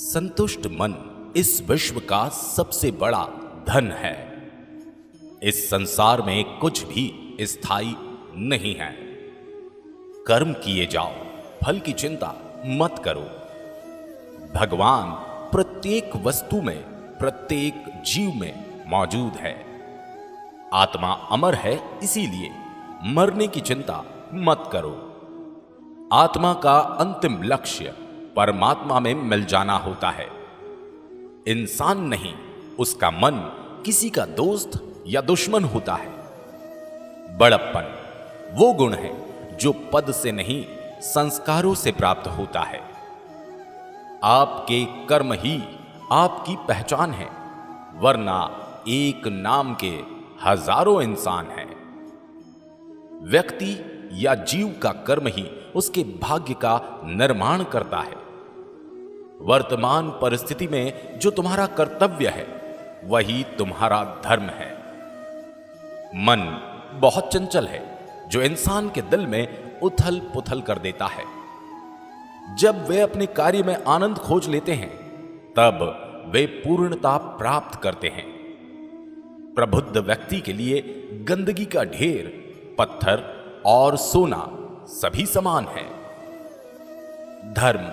संतुष्ट मन इस विश्व का सबसे बड़ा धन है। इस संसार में कुछ भी स्थायी नहीं है। कर्म किए जाओ, फल की चिंता मत करो। भगवान प्रत्येक वस्तु में, प्रत्येक जीव में मौजूद है। आत्मा अमर है, इसीलिए मरने की चिंता मत करो। आत्मा का अंतिम लक्ष्य परमात्मा में मिल जाना होता है। इंसान नहीं, उसका मन किसी का दोस्त या दुश्मन होता है। बड़प्पन वो गुण है जो पद से नहीं, संस्कारों से प्राप्त होता है। आपके कर्म ही आपकी पहचान है, वरना एक नाम के हजारों इंसान हैं। व्यक्ति या जीव का कर्म ही उसके भाग्य का निर्माण करता है। वर्तमान परिस्थिति में जो तुम्हारा कर्तव्य है, वही तुम्हारा धर्म है। मन बहुत चंचल है, जो इंसान के दिल में उथल पुथल कर देता है। जब वे अपने कार्य में आनंद खोज लेते हैं, तब वे पूर्णता प्राप्त करते हैं। प्रबुद्ध व्यक्ति के लिए गंदगी का ढेर, पत्थर और सोना सभी समान है। धर्म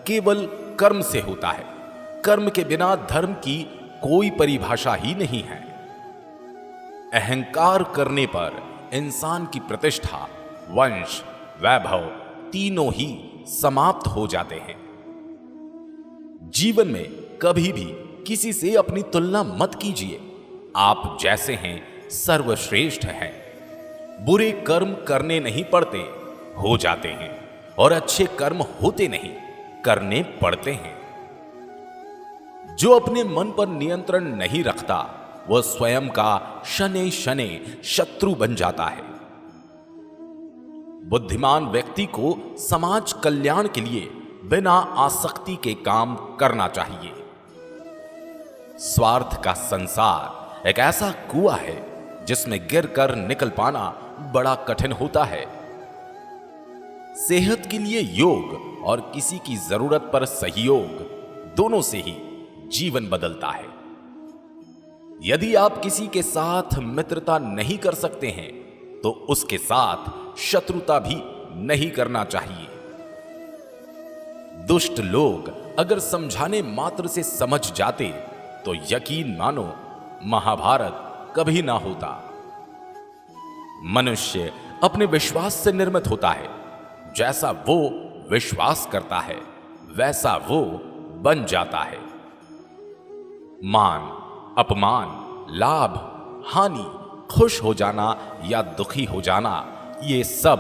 केवल कर्म से होता है। कर्म के बिना धर्म की कोई परिभाषा ही नहीं है। अहंकार करने पर इंसान की प्रतिष्ठा, वंश, वैभव तीनों ही समाप्त हो जाते हैं। जीवन में कभी भी किसी से अपनी तुलना मत कीजिए। आप जैसे हैं सर्वश्रेष्ठ हैं। बुरे कर्म करने नहीं पड़ते, हो जाते हैं, और अच्छे कर्म होते नहीं, करने पड़ते हैं। जो अपने मन पर नियंत्रण नहीं रखता, वह स्वयं का शनै शनै शत्रु बन जाता है। बुद्धिमान व्यक्ति को समाज कल्याण के लिए बिना आसक्ति के काम करना चाहिए। स्वार्थ का संसार एक ऐसा कुआं है जिसमें गिरकर निकल पाना बड़ा कठिन होता है। सेहत के लिए योग और किसी की जरूरत पर सहयोग, दोनों से ही जीवन बदलता है। यदि आप किसी के साथ मित्रता नहीं कर सकते हैं, तो उसके साथ शत्रुता भी नहीं करना चाहिए। दुष्ट लोग अगर समझाने मात्र से समझ जाते, तो यकीन मानो महाभारत कभी ना होता। मनुष्य अपने विश्वास से निर्मित होता है। जैसा वो विश्वास करता है, वैसा वो बन जाता है। मान, अपमान, लाभ, हानि, खुश हो जाना या दुखी हो जाना, ये सब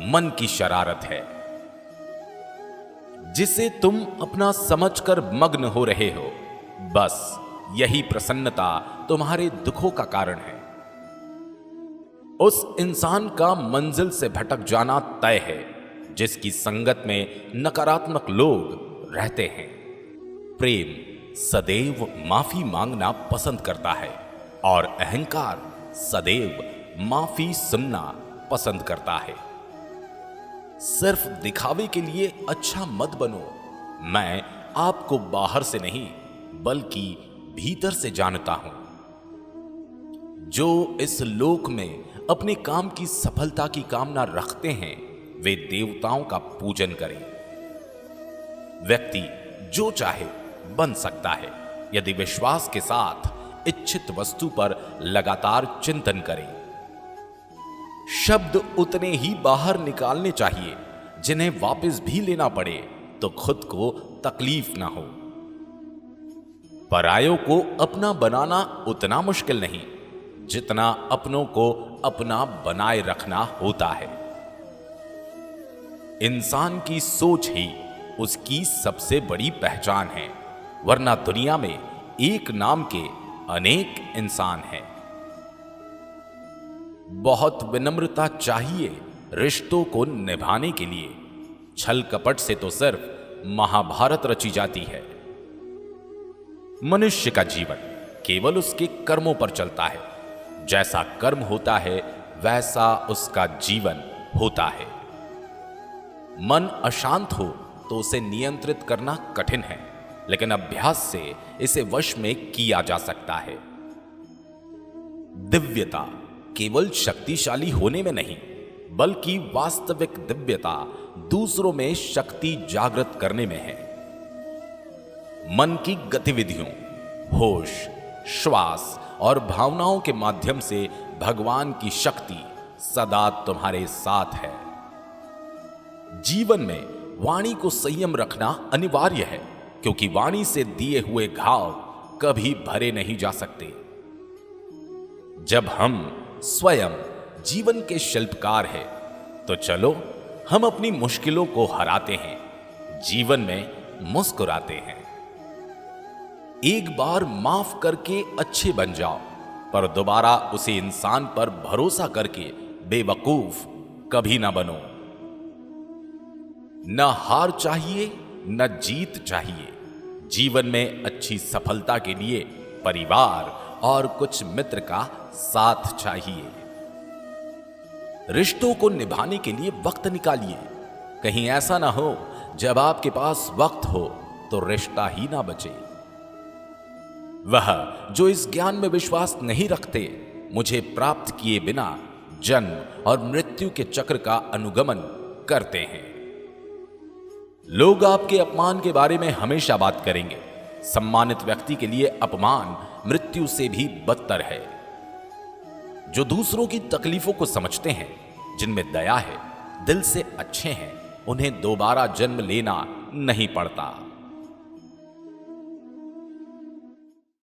मन की शरारत है, जिसे तुम अपना समझकर मग्न हो रहे हो। बस यही प्रसन्नता तुम्हारे दुखों का कारण है। उस इंसान का मंजिल से भटक जाना तय है जिसकी संगत में नकारात्मक लोग रहते हैं। प्रेम सदैव माफी मांगना पसंद करता है, और अहंकार सदैव माफी सुनना पसंद करता है। सिर्फ दिखावे के लिए अच्छा मत बनो। मैं आपको बाहर से नहीं, बल्कि भीतर से जानता हूं। जो इस लोक में अपने काम की सफलता की कामना रखते हैं, वे देवताओं का पूजन करें। व्यक्ति जो चाहे बन सकता है, यदि विश्वास के साथ इच्छित वस्तु पर लगातार चिंतन करें। शब्द उतने ही बाहर निकालने चाहिए जिन्हें वापस भी लेना पड़े तो खुद को तकलीफ ना हो। परायों को अपना बनाना उतना मुश्किल नहीं जितना अपनों को अपना बनाए रखना होता है। इंसान की सोच ही उसकी सबसे बड़ी पहचान है, वरना दुनिया में एक नाम के अनेक इंसान हैं। बहुत विनम्रता चाहिए रिश्तों को निभाने के लिए। छल कपट से तो सिर्फ महाभारत रची जाती है। मनुष्य का जीवन केवल उसके कर्मों पर चलता है। जैसा कर्म होता है, वैसा उसका जीवन होता है। मन अशांत हो तो उसे नियंत्रित करना कठिन है, लेकिन अभ्यास से इसे वश में किया जा सकता है। दिव्यता केवल शक्तिशाली होने में नहीं, बल्कि वास्तविक दिव्यता दूसरों में शक्ति जागृत करने में है। मन की गतिविधियों, होश, श्वास और भावनाओं के माध्यम से भगवान की शक्ति सदा तुम्हारे साथ है। जीवन में वाणी को संयम रखना अनिवार्य है, क्योंकि वाणी से दिए हुए घाव कभी भरे नहीं जा सकते। जब हम स्वयं जीवन के शिल्पकार हैं, तो चलो हम अपनी मुश्किलों को हराते हैं, जीवन में मुस्कुराते हैं। एक बार माफ करके अच्छे बन जाओ, पर दोबारा उसी इंसान पर भरोसा करके बेवकूफ कभी ना बनो। न हार चाहिए न जीत चाहिए। जीवन में अच्छी सफलता के लिए परिवार और कुछ मित्र का साथ चाहिए। रिश्तों को निभाने के लिए वक्त निकालिए। कहीं ऐसा ना हो जब आपके पास वक्त हो तो रिश्ता ही ना बचे। वह जो इस ज्ञान में विश्वास नहीं रखते, मुझे प्राप्त किए बिना जन्म और मृत्यु के चक्र का अनुगमन करते हैं। लोग आपके अपमान के बारे में हमेशा बात करेंगे। सम्मानित व्यक्ति के लिए अपमान मृत्यु से भी बदतर है। जो दूसरों की तकलीफों को समझते हैं, जिनमें दया है, दिल से अच्छे हैं, उन्हें दोबारा जन्म लेना नहीं पड़ता।